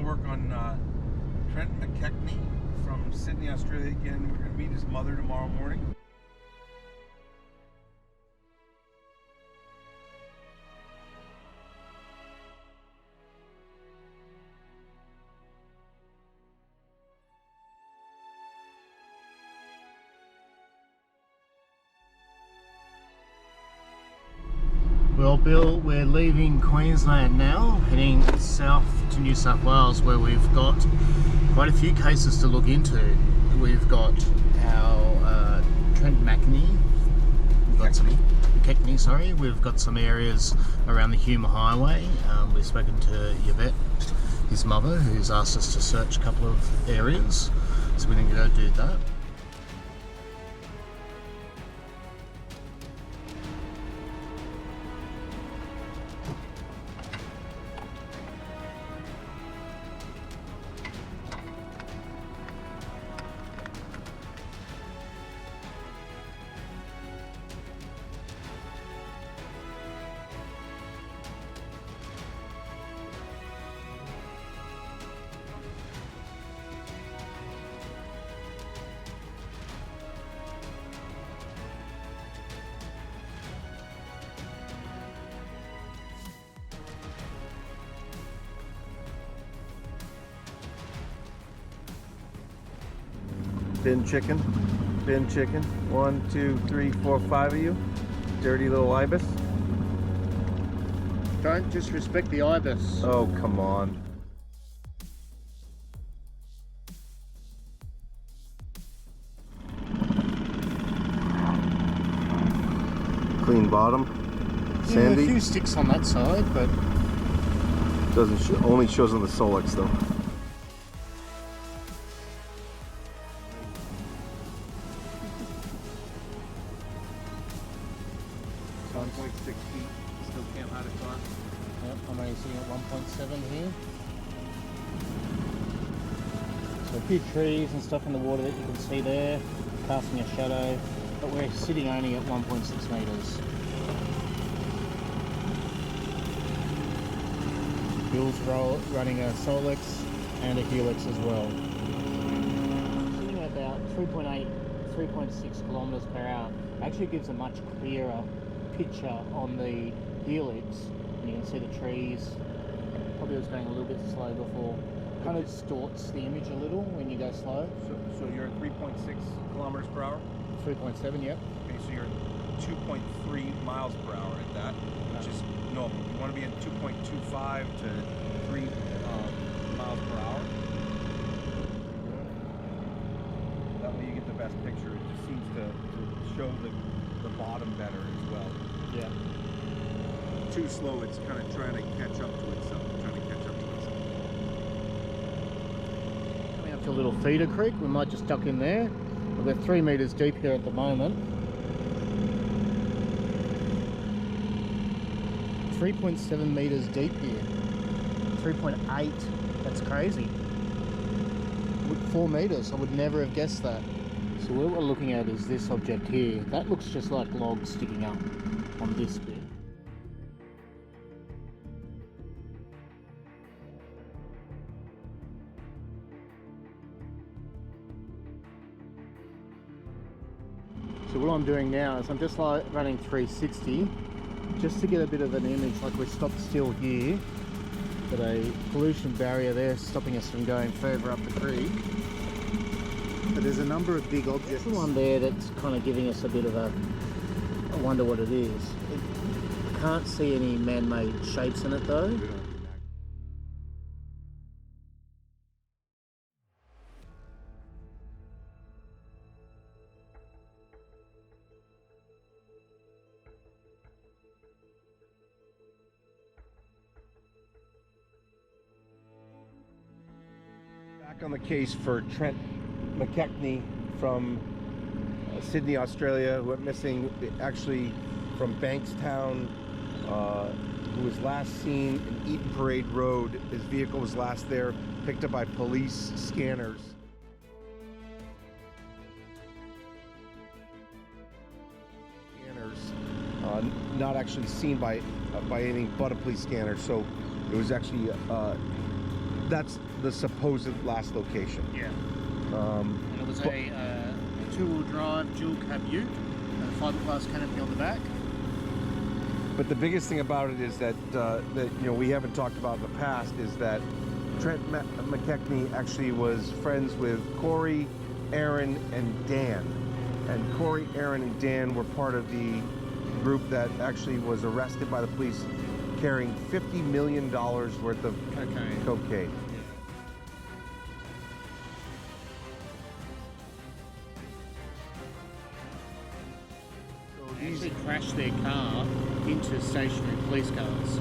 work on Trent Mckechnie from Sydney, Australia again. We're going to meet his mother tomorrow morning. Well, Bill, we're leaving Queensland now, heading south to New South Wales, where we've got quite a few cases to look into. We've got our Trent Mckechnie, we've got some areas around the Hume Highway. We've spoken to Evette, his mother, who's asked us to search a couple of areas, so we're going to go do that. Bin chicken. 1, 2, 3, 4, 5 of you. Dirty little ibis. Don't disrespect the ibis. Oh, come on. Clean bottom. Sandy. Yeah, a few sticks on that side, but doesn't only shows on the Solex though. 1.6 feet, still can't hide a car. Yep, I'm only sitting at 1.7 here. So a few trees and stuff in the water that you can see there, casting a shadow, but we're sitting only at 1.6 metres. Bill's running a Solex and a Helix as well. Sitting at about 3.8, 3.6 kilometres per hour. Actually gives a much clearer picture on the Helix. And you can see the trees. Probably was going a little bit slow before. Kind of distorts the image a little when you go slow. So you're at 3.6 kilometers per hour? 3.7, yep. Okay, so you're at 2.3 miles per hour at that, which is normal. You want to be at 2.25 to 3 miles per hour. That way you get the best picture. It just seems to show the bottom better as well. Yeah. Too slow, it's kind of trying to catch up to itself. Coming up to a little feeder creek, we might just duck in there. We're 3 metres deep here at the moment. 3.7 metres deep here. 3.8, that's crazy. 4 metres, I would never have guessed that. So what we're looking at is this object here. That looks just like logs sticking up on this bit. So what I'm doing now is I'm just like running 360 just to get a bit of an image, like we're stopped still here, but a pollution barrier there stopping us from going further up the creek. But there's a number of big objects. There's the one there that's kind of giving us a bit of a, I wonder what it is. I can't see any man-made shapes in it though. Back on the case for Trent Mckechnie from Sydney, Australia, who went missing actually from Bankstown, who was last seen in Eaton Parade Road. His vehicle was last there, picked up by police scanners. Not actually seen by anything but a police scanner. So it was actually That's the supposed last location. Yeah. And it was a two-wheel drive dual cab ute and a fiberglass canopy on the back. But the biggest thing about it is that we haven't talked about in the past is that Trent Mckechnie actually was friends with Corey, Aaron, and Dan. And Corey, Aaron, and Dan were part of the group that actually was arrested by the police carrying $50 million worth of cocaine. They actually crashed their car into stationary police cars.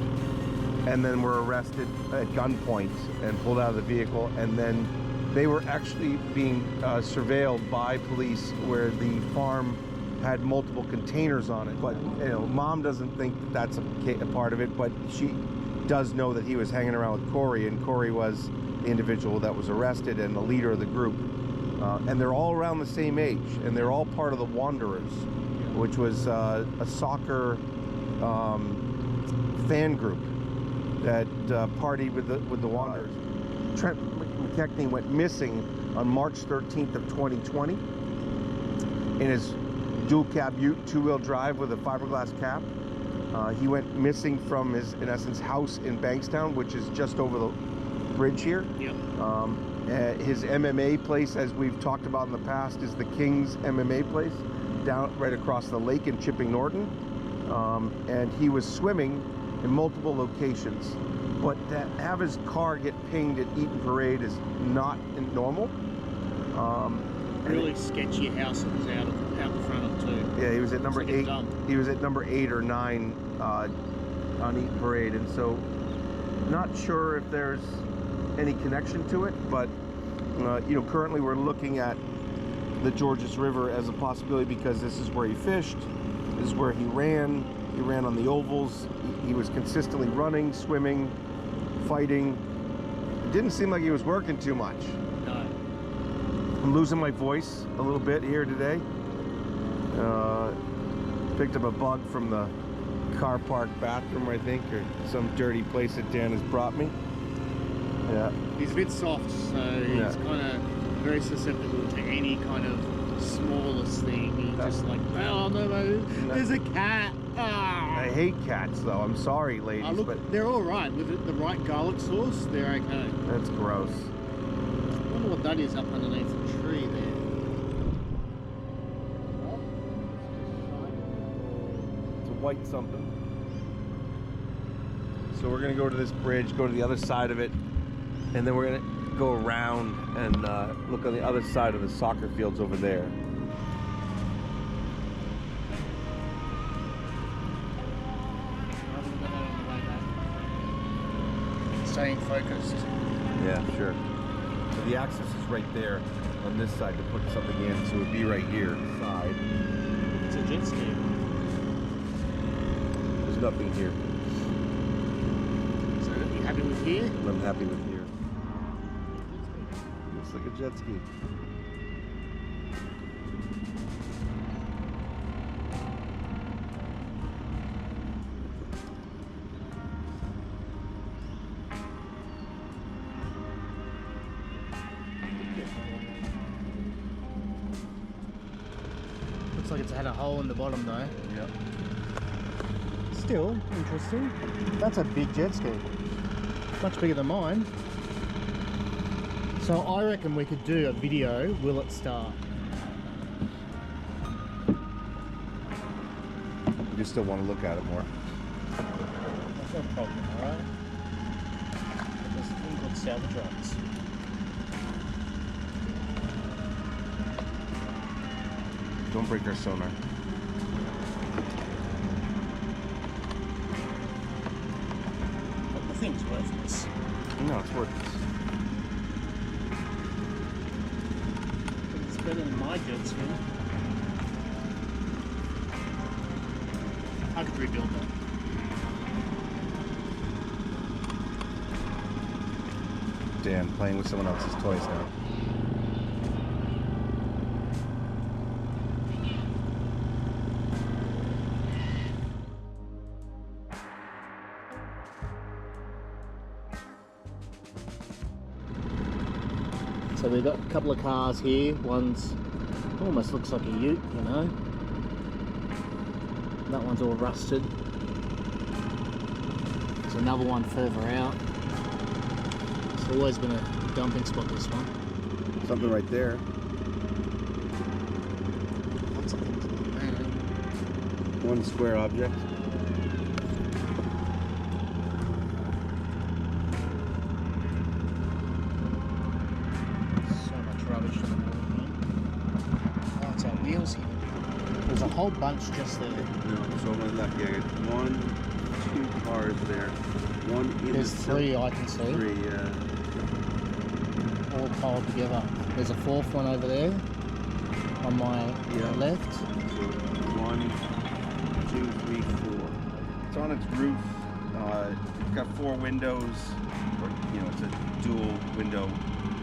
And then were arrested at gunpoint and pulled out of the vehicle, and then they were actually being surveilled by police where the farm had multiple containers on it. But Mom doesn't think that that's a part of it, but she does know that he was hanging around with Corey, and Corey was the individual that was arrested and the leader of the group. And they're all around the same age, and they're all part of the Wanderers, which was a soccer fan group that partied with the Wanderers. Trent Mckechnie went missing on March 13th of 2020 in his dual cab ute, two-wheel drive with a fiberglass cap. He went missing from his, in essence, house in Bankstown, which is just over the bridge here. Yep. His MMA place, as we've talked about in the past, is the King's MMA place down right across the lake in Chipping Norton. And he was swimming in multiple locations, but to have his car get pinged at Eaton Parade is not normal. Really sketchy house that was out the front of too. Yeah, he was at number like 8. He was at number 8 or 9 on Eaton Parade, and so not sure if there's any connection to it, but currently we're looking at the Georges River as a possibility because this is where he fished, this is where he ran. He ran on the ovals. He was consistently running, swimming, fighting. It didn't seem like he was working too much. No. I'm losing my voice a little bit here today. Picked up a bug from the car park bathroom, I think, or some dirty place that Dan has brought me. Yeah. He's a bit soft, so he's kind of very susceptible to any kind of smallest thing. He's just like, oh no, there's a cat. Ah. I hate cats, though. I'm sorry, ladies, look, but they're all right. With the right garlic sauce, they're okay. That's gross. I wonder what that is up underneath the tree there. It's a white something. So we're gonna go to this bridge, go to the other side of it, and then we're gonna go around and look on the other side of the soccer fields over there. Staying focused. Yeah, sure. So the access is right there on this side to put something in, so it would be right here, side. It's a jet ski. There's nothing here. So you happy with here? I'm happy with here. Looks like a jet ski. Looks like it's had a hole in the bottom though. Yep. Still interesting. That's a big jet ski. Much bigger than mine. So I reckon we could do a video, will it start? You still want to look at it more. That's no problem, alright? There's a thing called salvage rights. Don't break our sonar. But the thing's worthless. No, it's worthless. It's better than my jet ski. I could rebuild that. Dan playing with someone else's toys now. So we've got a couple of cars here. One's almost looks like a ute, you know. That one's all rusted. There's another one further out. It's always been a dumping spot, this one. Something right there. Lots of things like that. One square object. So much rubbish on the wall. Oh, it's our wheels here. There's a whole bunch just there. No, so on my left, yeah, I got 1, 2 cars there. One in There's the three I can see. 3, yeah. All piled together. There's a fourth one over there on my left. So 1, 2, 3, 4. It's on its roof. It's got 4 windows. Or, you know, it's a dual window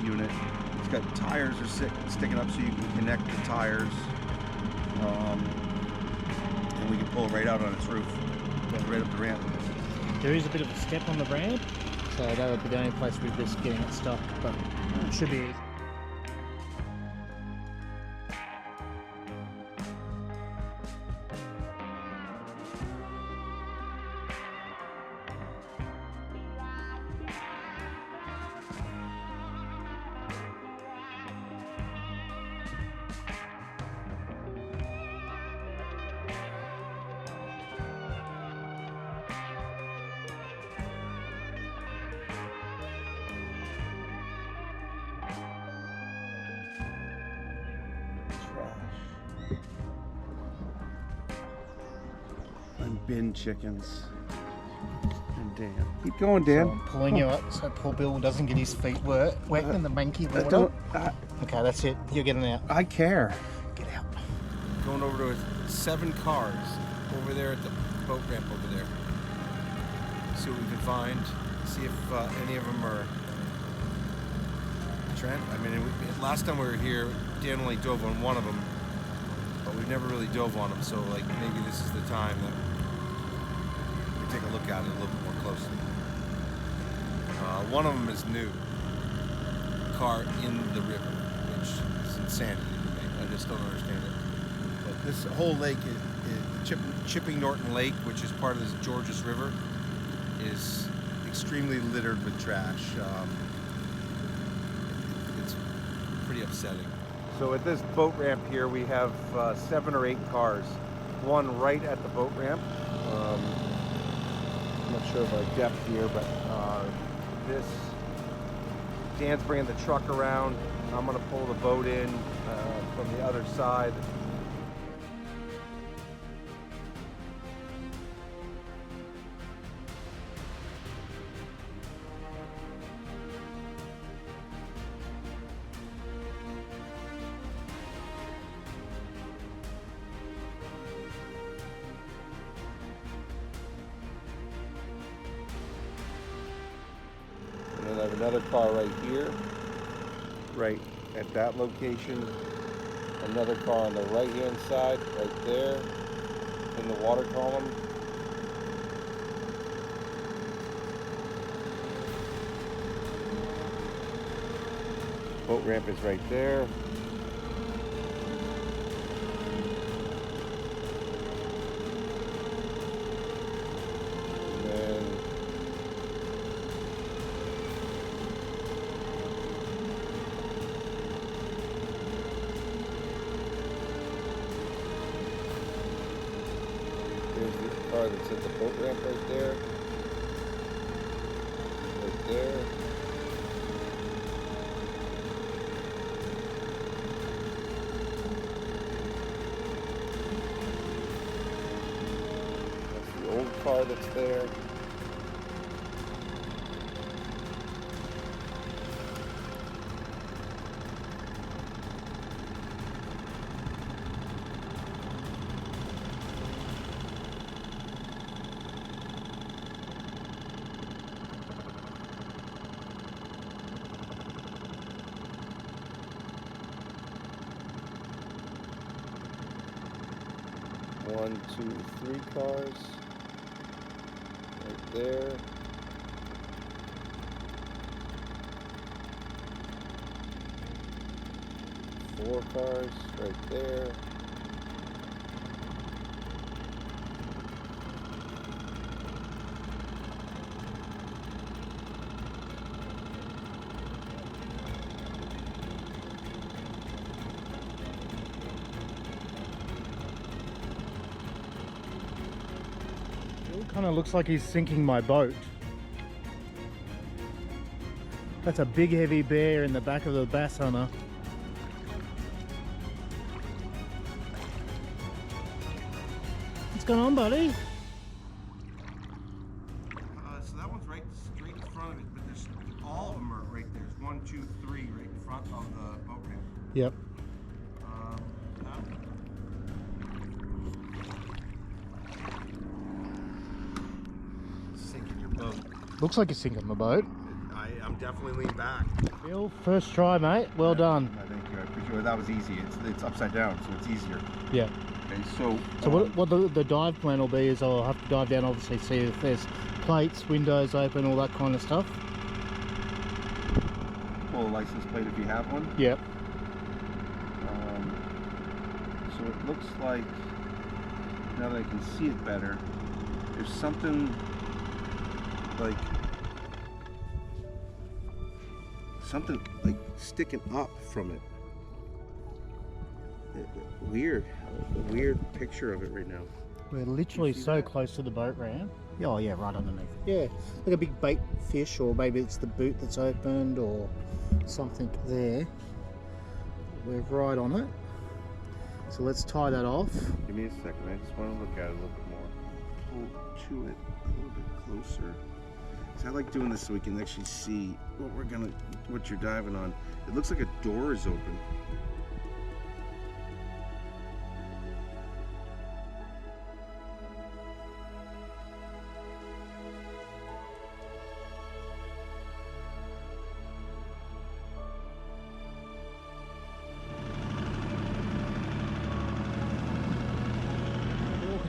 unit. It's got tires are sticking up so you can connect the tires. And we can pull it right out on its roof, right up the ramp. There is a bit of a step on the ramp, so that would be the only place we'd risk getting it stuck, but it should be easy. And bin chickens. And Dan. Keep going, Dan. So I'm pulling you up so poor Bill doesn't get his feet wet in the manky water. Okay, that's it. You're getting out. I care. Get out. Going over to 7 cars over there at the boat ramp over there. See what we can find. See if any of them are Trent. I mean, last time we were here, Dan only dove on one of them, but we've never really dove on them. So, like, maybe this is the time that we take a look at it a little bit more closely. One of them is new. Car in the river, which is insanity to me. I just don't understand it. But this whole lake is Chipping Norton Lake, which is part of the Georges River, is extremely littered with trash. It's pretty upsetting. So at this boat ramp here, we have 7 or 8 cars. One right at the boat ramp. I'm not sure of our depth here, but this, Dan's bringing the truck around. I'm gonna pull the boat in from the other side. And then I have another car right here, right at that location. Another car on the right-hand side, right there, in the water column. Boat ramp is right there. There's the car that's at the boat ramp right there. Right there. That's the old car that's there. One, two, 3 cars right there. 4 cars right there. It kind of looks like he's sinking my boat. That's a big heavy bear in the back of the bass hunter. What's going on, buddy? So that one's right straight in front of it, but there's all of them are right there. There's 1, 2, 3 right in front of the boat ramp. Yep. Sinking your boat. Looks like he's sinking my boat. I'm definitely leaning back. Bill, first try, mate. Well done. Thank you. I appreciate it. That was easy. It's upside down, so it's easier. Yeah. Okay, so What the dive plan will be is I'll have to dive down, obviously, see if there's plates, windows open, all that kind of stuff. pull a license plate if you have one. Yep. So it looks like, now that I can see it better, there's something like sticking up from it. Weird. A weird picture of it right now. We're literally so close to the boat ramp. Oh yeah, right underneath. Yeah, like a big bait fish, or maybe it's the boot that's opened or something there. We're right on it. So let's tie that off. Give me a second, I just want to look at it a little bit more. Pull to it a little bit closer. So I like doing this so we can actually see what you're diving on. It looks like a door is open.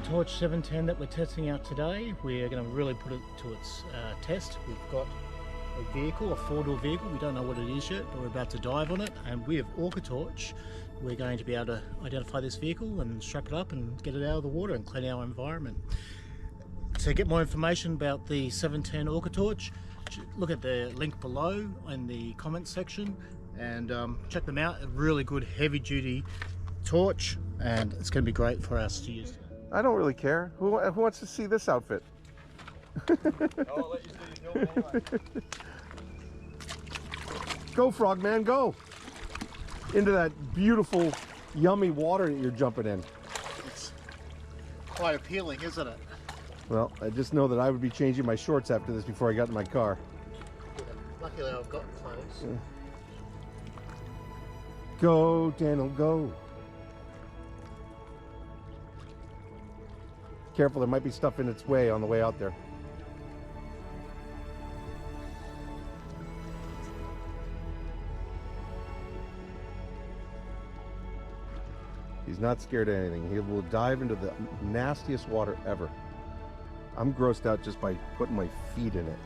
Torch 710 that we're testing out today, we're going to really put it to its test. We've got a vehicle, a four-door vehicle. We don't know what it is yet, but we're about to dive on it, and with Orca Torch we're going to be able to identify this vehicle and strap it up and get it out of the water and clean our environment. To get more information about the 710 Orca Torch, look at the link below in the comments section and check them out. A really good heavy-duty torch, and it's going to be great for us to use. I don't really care. Who wants to see this outfit? I'll let you see your anyway. Go, Frogman, go! Into that beautiful, yummy water that you're jumping in. It's quite appealing, isn't it? Well, I just know that I would be changing my shorts after this before I got in my car. Luckily I've got clothes. Yeah. Go, Daniel, go. Careful, there might be stuff in its way on the way out there. He's not scared of anything. He will dive into the nastiest water ever. I'm grossed out just by putting my feet in it.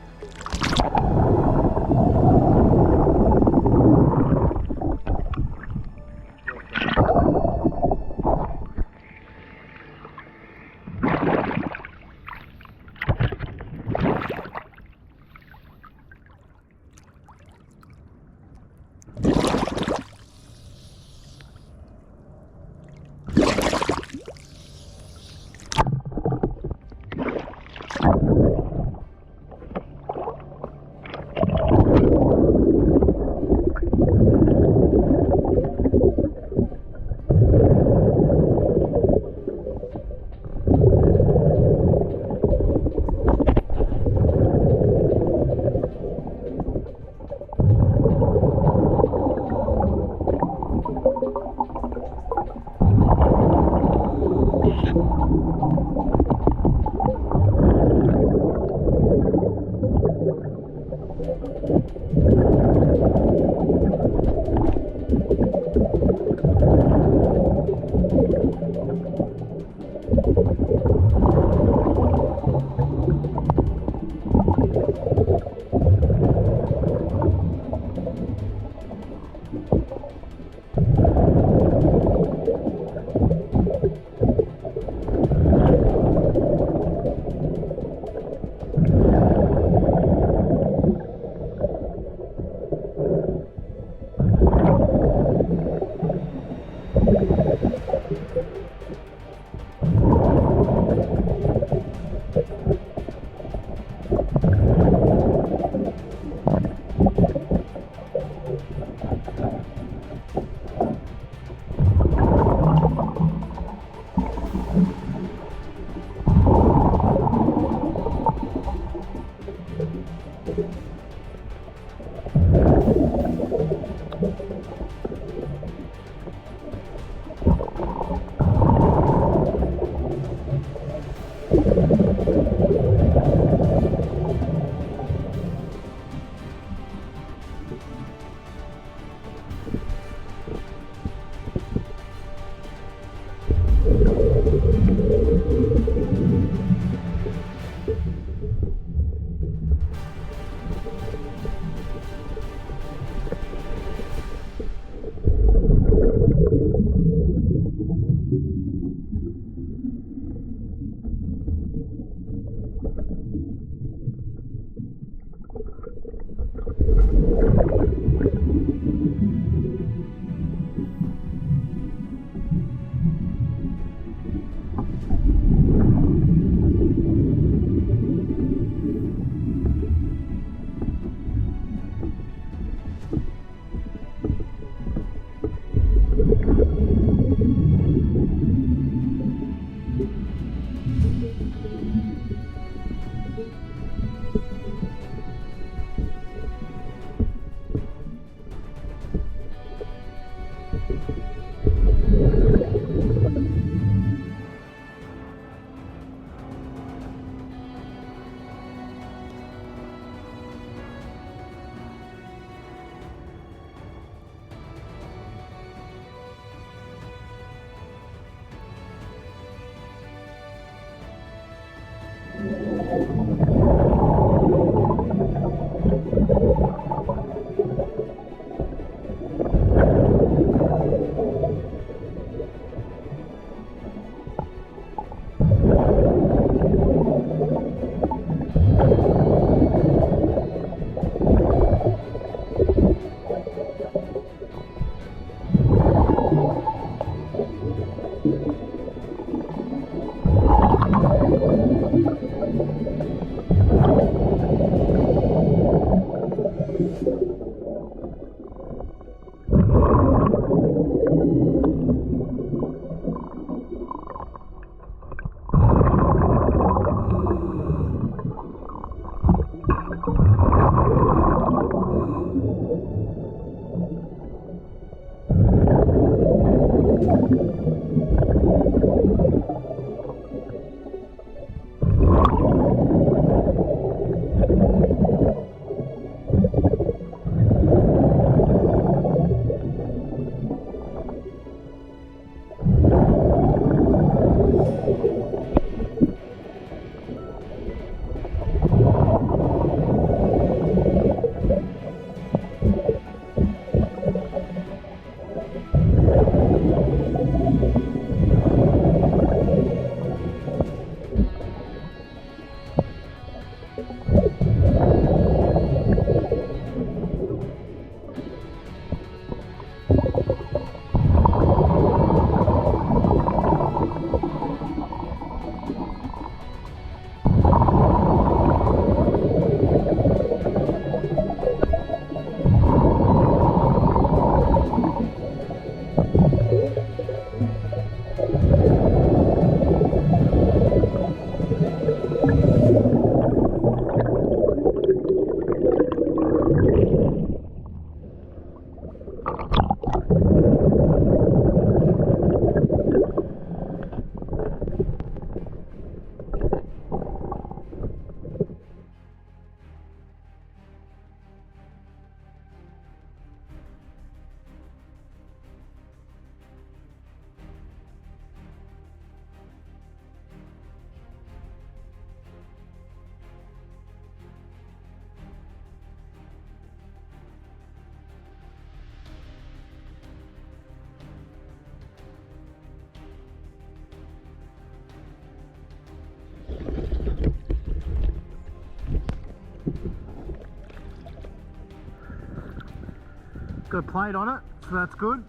Got a plate on it, so that's good.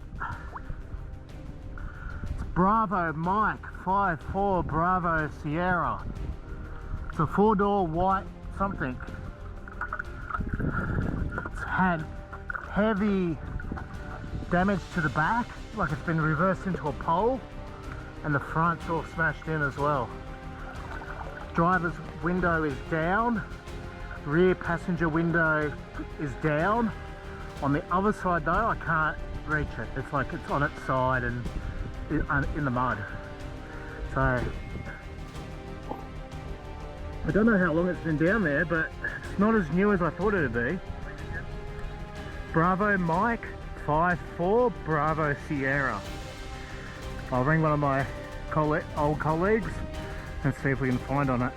It's Bravo Mike 54 Bravo Sierra. It's a 4-door white something. It's had heavy damage to the back, like it's been reversed into a pole, and the front's all smashed in as well. Driver's window is down, rear passenger window is down. On the other side though, I can't reach it. It's like it's on its side and in the mud. So I don't know how long it's been down there, but it's not as new as I thought it would be. Bravo Mike 54 Bravo Sierra. I'll ring one of my old colleagues and see if we can find on it.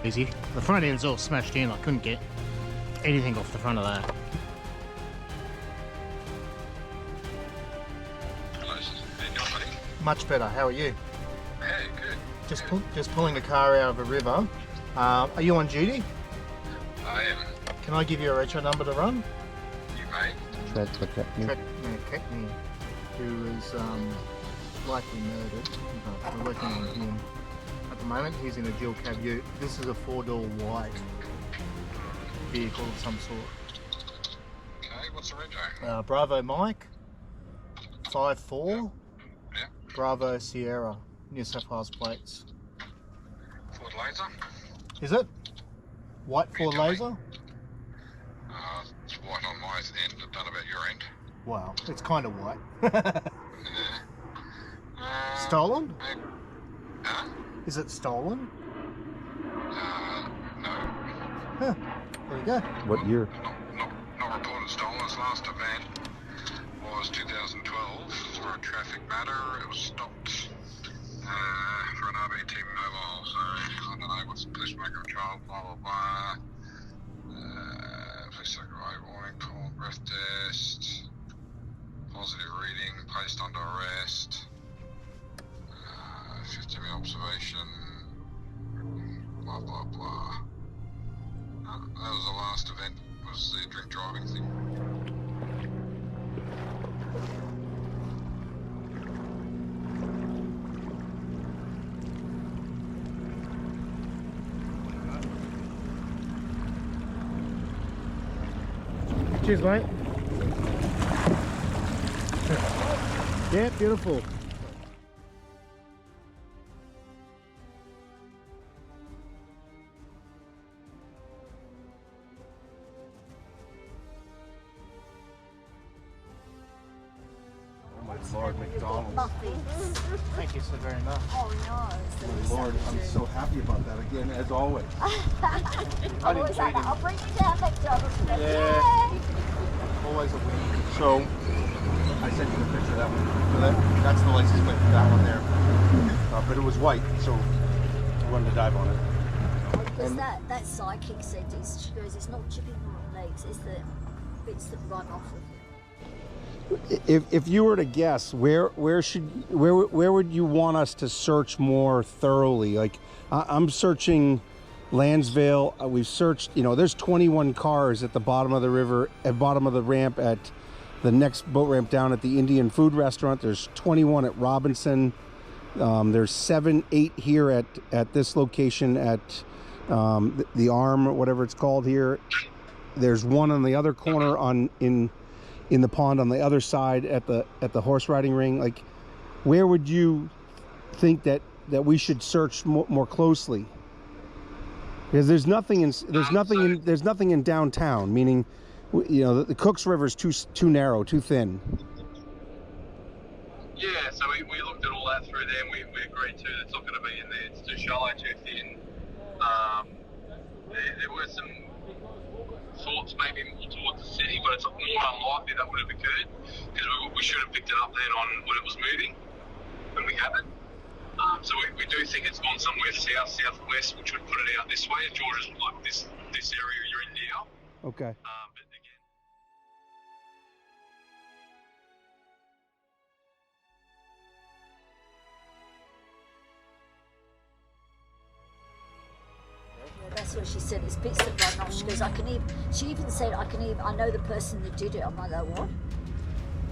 Easy. The front end's all smashed in. I couldn't get anything off the front of that. Much better. How are you? Hey, good. Just pulling the car out of a river. Are you on duty? I am. Can I give you a retro number to run? You may. Trent Mckechnie. Trent Mckechnie, who is likely murdered. We're working on him. At the moment, he's in a dual cab ute. This is a 4-door white vehicle of some sort. Okay, what's the retro? Bravo Mike, 54, Yeah. Bravo Sierra, New South Wales plates. Ford Laser? Is it? White Ford telling me? Laser? It's white on my end. I don't know about your end. Wow, it's kind of white. Yeah. Stolen? Huh? Is it stolen? No. Huh. There you go. What year? Not reported stolen. Its last event was 2012 for a traffic matter. It was stopped for an RBT mobile. So I don't know what's the police maker of trial. Blah blah blah. Police secretary warning call, breath test, positive reading, placed under arrest, 50-minute observation, blah blah blah. That was the last event, was the drink driving thing. Cheers, mate. Yeah, beautiful. Oh my Lord, McDonald's. Muffins. Thank you so very much. Oh no, it's the My Lord, I'm so happy about that again, as always. I'm always like, I'll bring you down McDonald's. Yeah. Yay! Always a win. So, I sent you a picture of that one. So that's the license plate for that one there. But it was white, so I wanted to dive on it. Because that psychic said this, she goes, it's not Chipping Norton Lakes, it's the bits that run off of it. If you were to guess, where would you want us to search more thoroughly? Like, I'm searching Lansvale. We've searched, there's 21 cars at the bottom of the river, at bottom of the ramp at the next boat ramp down at the Indian food restaurant. There's 21 at Robinson. There's 7, 8 here at this location at the Arm, or whatever it's called here. There's one on the other corner in the pond on the other side at the horse riding ring. Like, where would you think that we should search more closely? Because there's nothing in downtown. Meaning, the Cooks River is too narrow, too thin. Yeah, so we looked at all that through there, and we agreed to it's not going to be in there. It's too shallow, too thin. There were some thoughts maybe more towards the city, but it's more unlikely that would have occurred because we should have picked it up then on when it was moving, and we haven't. So we do think it's gone somewhere southwest, which would put it out this way. Georgia's like this area you're in now. Okay. But again. Yeah, that's what she said, it's bits that run off. She goes, she even said, I know the person that did it. I'm like, what?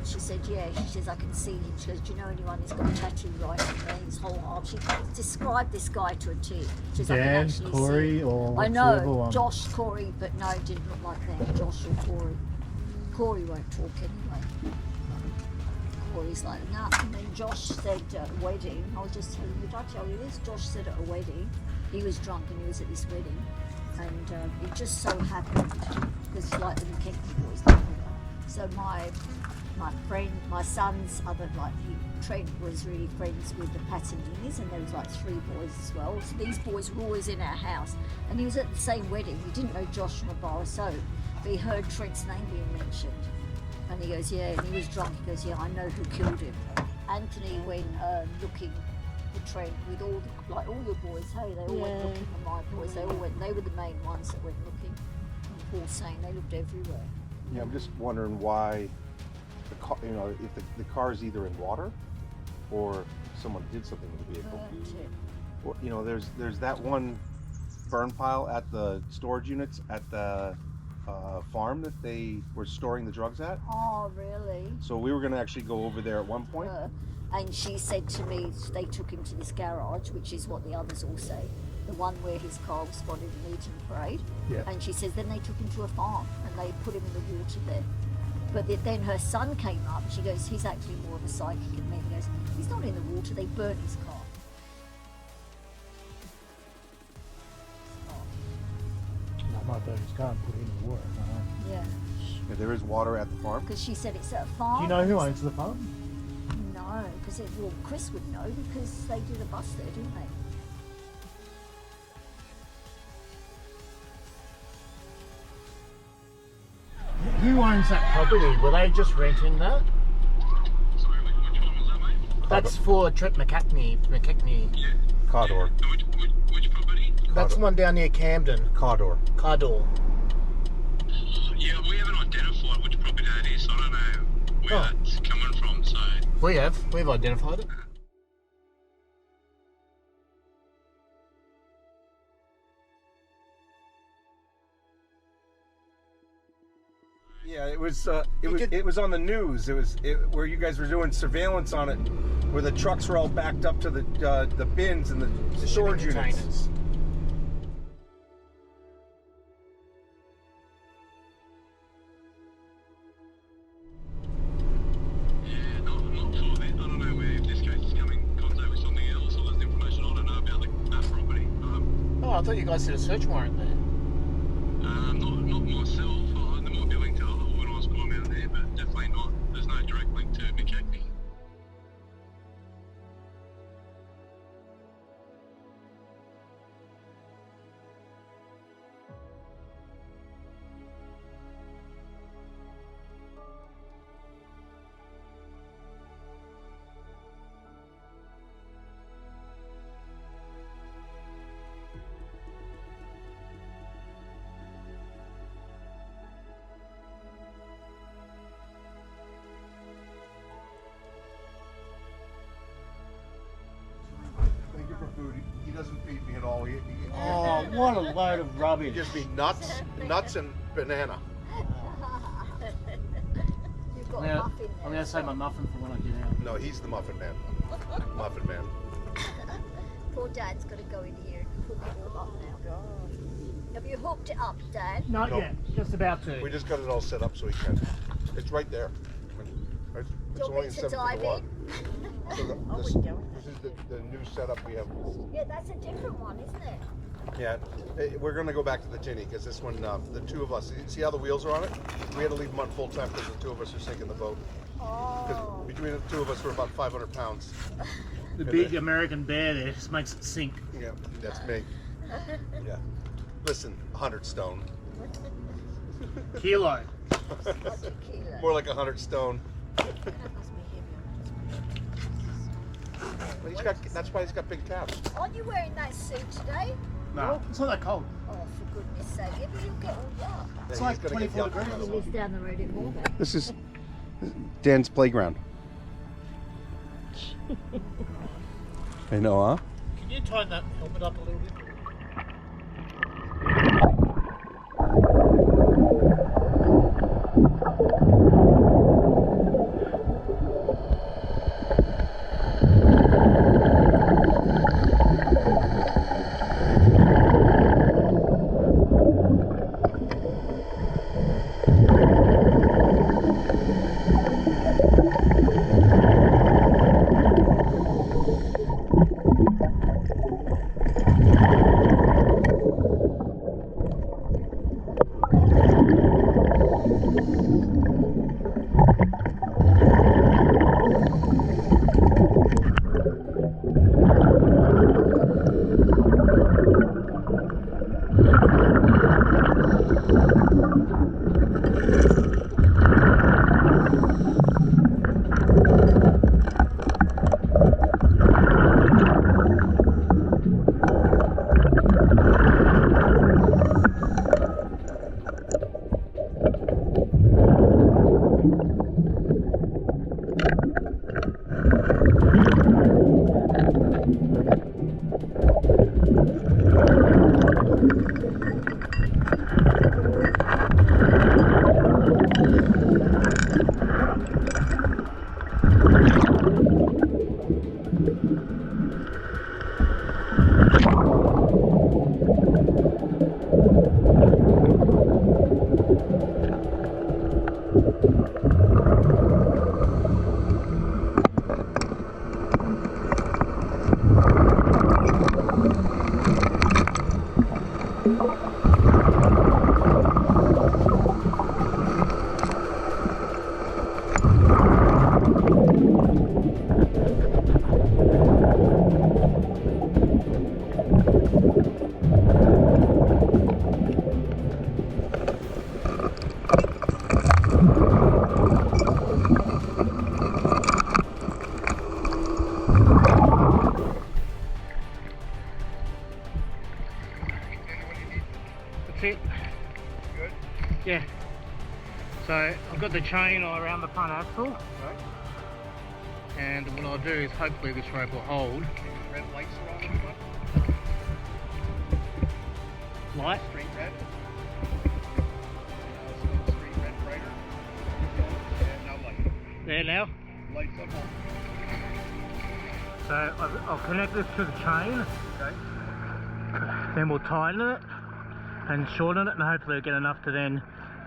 She said, yeah. She says, I can see him. She goes, do you know anyone who's got a tattoo right on there, his whole arm? She described this guy to a T. She says, I can Dan, actually Corey, see. or I what's the other know, one? Josh, Corey, but no, it didn't look like that. Josh or Corey. Corey won't talk anyway. Corey's like, nah. And then Josh said at a wedding, I was just telling you, did I tell you this? Josh said at a wedding, he was drunk and he was at this wedding. And it just so happened, because like the Mckechnie boys, so my friend, my son's other, Trent was really friends with the Pataninis, and there was like 3 boys as well. So these boys were always in our house, and he was at the same wedding. He didn't know Josh from a bar of soap, but he heard Trent's name being mentioned, and he goes, yeah. And he was drunk. He goes, yeah, I know who killed him. Anthony went looking for Trent with all your boys. Hey, they all went looking for my boys. They all went. They were the main ones that went looking. And Paul's saying they looked everywhere. Yeah, I'm just wondering why the car, if the car's either in water or someone did something with the vehicle. Burnt it. Or, you know, there's that one burn pile at the storage units at the farm that they were storing the drugs at. Oh, really? So we were going to actually go over there at one point. And she said to me they took him to this garage, which is what the others all say, the one where his car was spotted in Eaton Parade. Yeah. And she says then they took him to a farm and they put him in the water there. But then her son came up and she goes, he's actually more of a psychic than me. He goes, he's not in the water, they burnt his car. I might burn his car and put it in the water. Yeah. Yeah, there is water at the farm. Because she said it's at a farm. Do you know who owns the farm? No, because well, Chris would know because they did a bus there, didn't they? Who owns that property? Were they just renting that? Sorry, which one was that, mate? That's for Trent Mckechnie. Yeah. Cawdor. Yeah. Which property? That's the one down near Camden. Cawdor. Cardor. Yeah, we haven't identified which property that is, so I don't know where that's coming from, so... We've identified it. Yeah, it was on the news. It was where you guys were doing surveillance on it, where the trucks were all backed up to the bins and the storage units. Containers. Yeah, not for this. I don't know where, if this case is coming in contact with something else or there's information I don't know about that property. Oh, I thought you guys did a search warrant there. Not myself. There might be a link to other organised crime out there, but definitely not. There's no direct link to Mckechnie. Thank you for food. He doesn't feed me at all. He Oh, what a load of rubbish. gives me nuts and banana. You've got I'm a gonna, muffin there. I'm gonna save my muffin for when I get out. No, he's the muffin man. Muffin man. Poor Dad's got to go in here and hook it all up now. Have you hooked it up, Dad? Not No. yet, just about to. We just got it all set up so he can. It's right there. It's Do you only want in me to 7 dive to 1. in? So this is the new setup we have. Yeah, that's a different one, isn't it? Yeah, we're gonna go back to the tinny because this one, the two of us. See how the wheels are on it? We had to leave them on full time because the two of us are sinking the boat. Because Oh. between the two of us, we're about 500 pounds. The big American bear there just makes it sink. Yeah, that's me. Yeah. Listen, 100 stone. Kilo. What's a kilo? More like 100 stone. That must be heavy. But he's got. That's why he's got big calves. Aren't you wearing that suit today? No, it's not that cold. Oh, for goodness sake. If you'll get all dark. It's Yeah, like he's gonna get 24 yucked degrees. on He that lives one. down the road in Morgan. This is Dan's playground. I know, huh? Can you tighten that helmet up a little bit? It. Good? Yeah. So I've got the chain around the front axle. Right. And what I'll do is hopefully this rope will hold. Red lights are on in the front. Light? Street red. Street red brighter. Yeah, now light. There now? Lights up on. So I'll connect this to the chain. Okay. Then we'll tighten it and shorten it, and hopefully get enough to then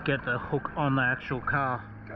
get the hook on the actual car. Okay.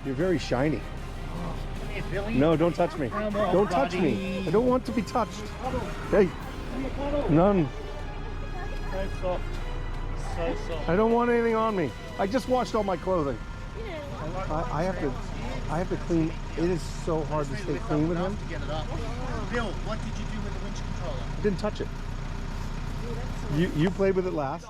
You're very shiny. Here, Billy. No, don't touch me. Come on, Don't touch me. buddy. I don't want to be touched. Hey, none. So soft. So soft. I don't want anything on me. I just washed all my clothing. I have to clean. It is so hard to stay clean with him. To get it up. Bill, what did you do with the winch controller? I didn't touch it. You played with it last.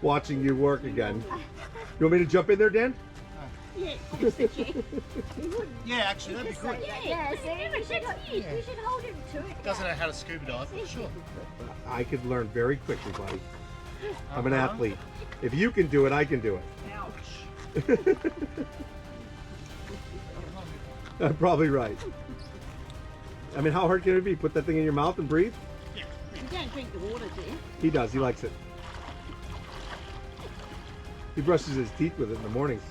Watching you work again. You want me to jump in there, Dan? Yeah, Yeah, actually, that'd be good. yeah, see, we should hold him to it. Doesn't know how to scuba dive, but sure. I could learn very quickly, buddy. I'm an athlete. If you can do it, I can do it. Ouch. I'm probably right. I mean, how hard can it be? Put that thing in your mouth and breathe? You don't drink the water, do you? He does. He likes it. He brushes his teeth with it in the mornings.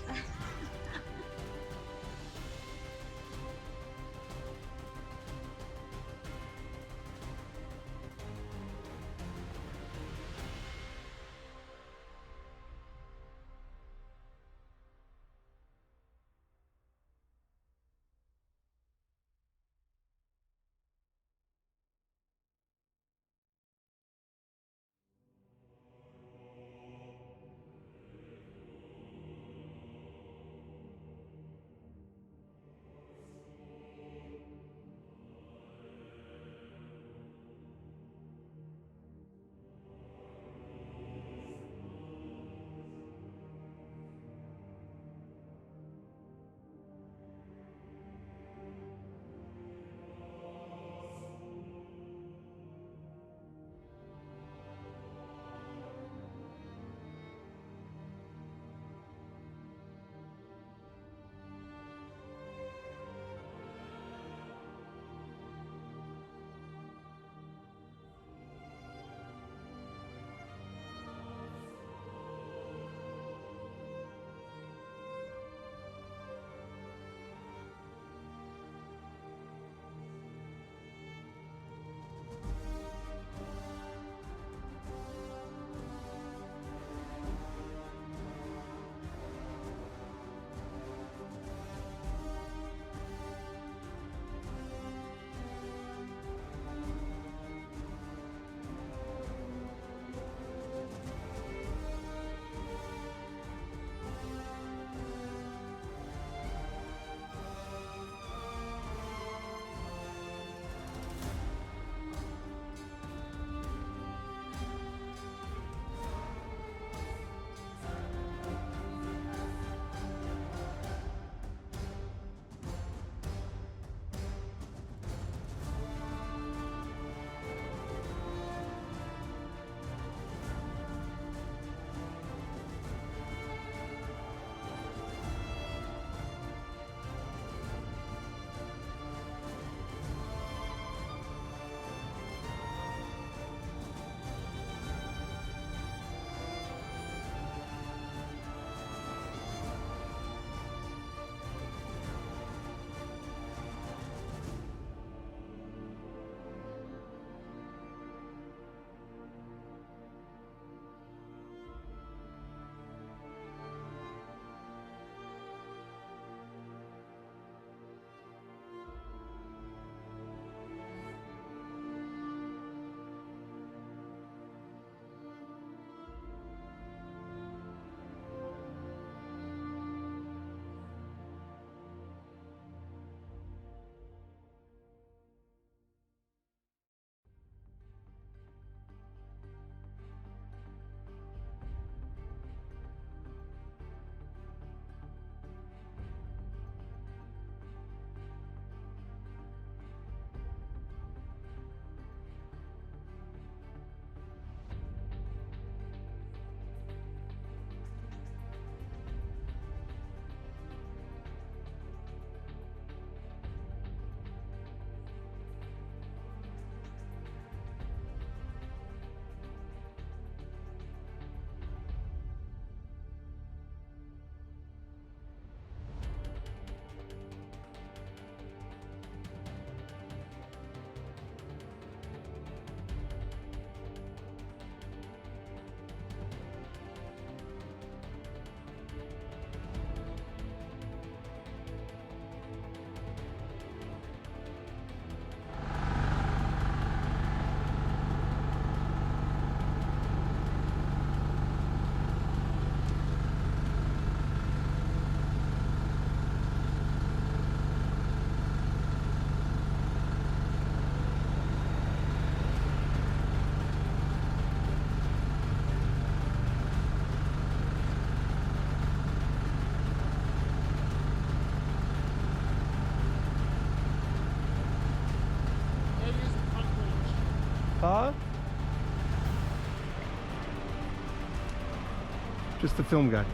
Just the film guy.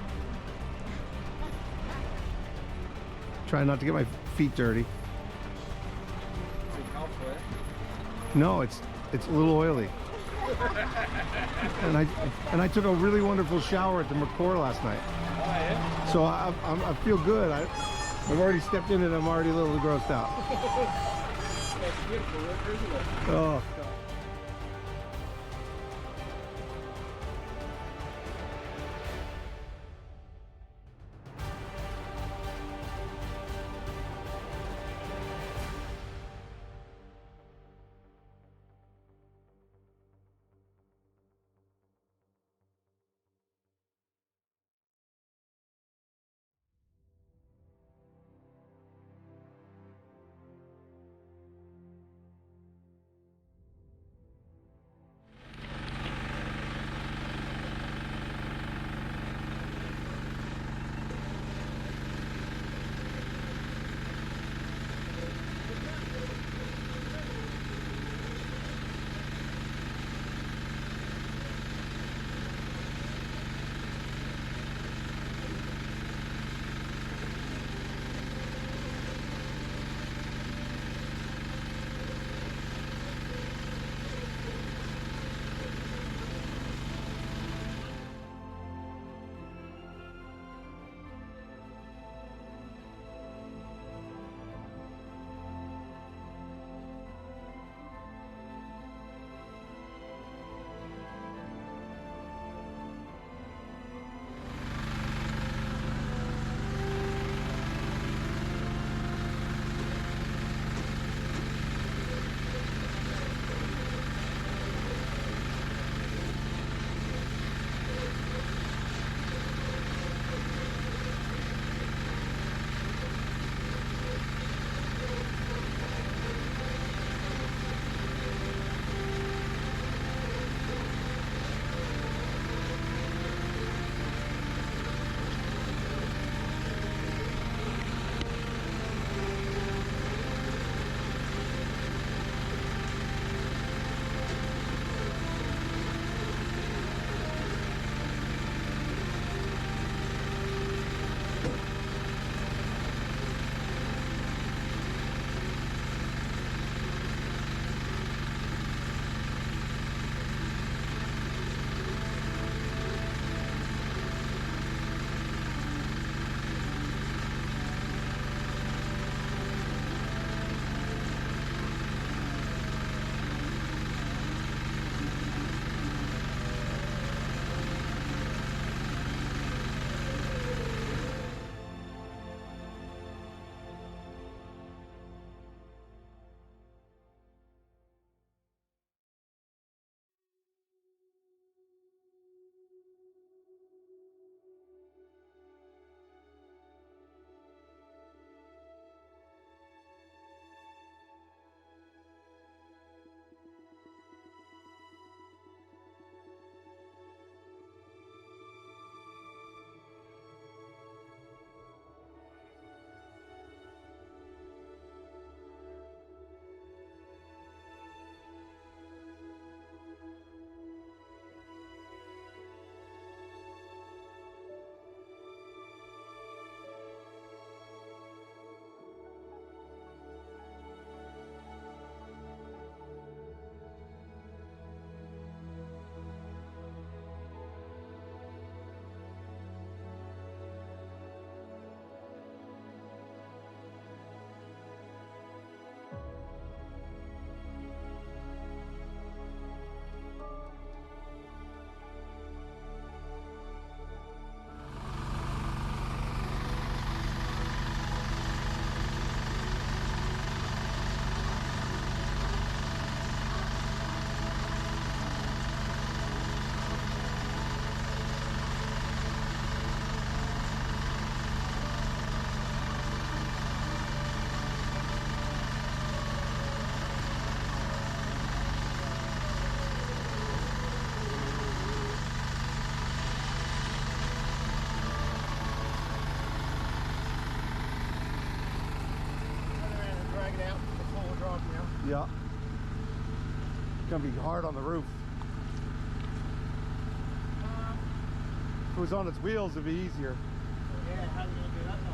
Try not to get my feet dirty. No, it's a little oily. and I took a really wonderful shower at the McCore last night. Oh, yeah? So I feel good. I've already stepped in and I'm already a little grossed out. That's beautiful river, isn't it? Oh. Yeah. It's gonna be hard on the roof. If it was on its wheels, it'd be easier. Yeah, how's it gonna do that now?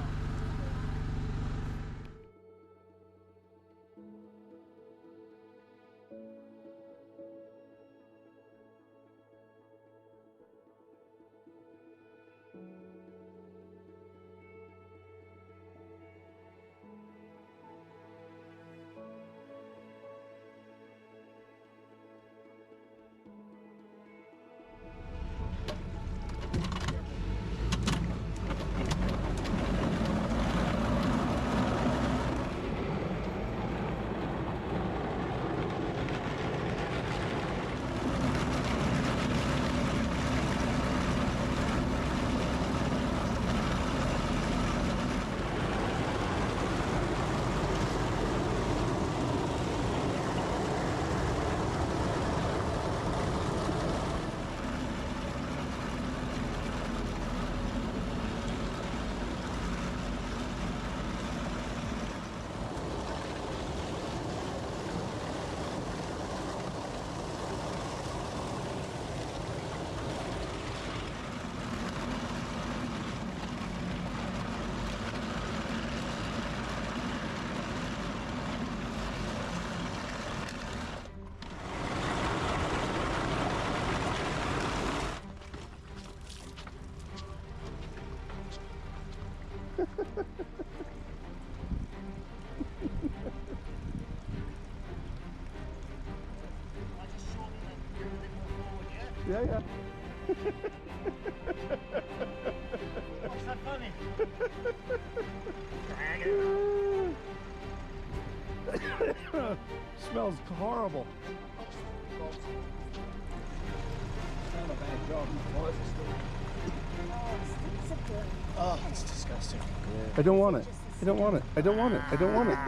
I just saw them and move a bit more forward, yeah? Yeah, yeah. What's that funny? Smells horrible. Not a bad job. Oh, it stinks of burning. Oh, it's disgusting. I don't want it. I don't want it. I don't want it. I don't want it.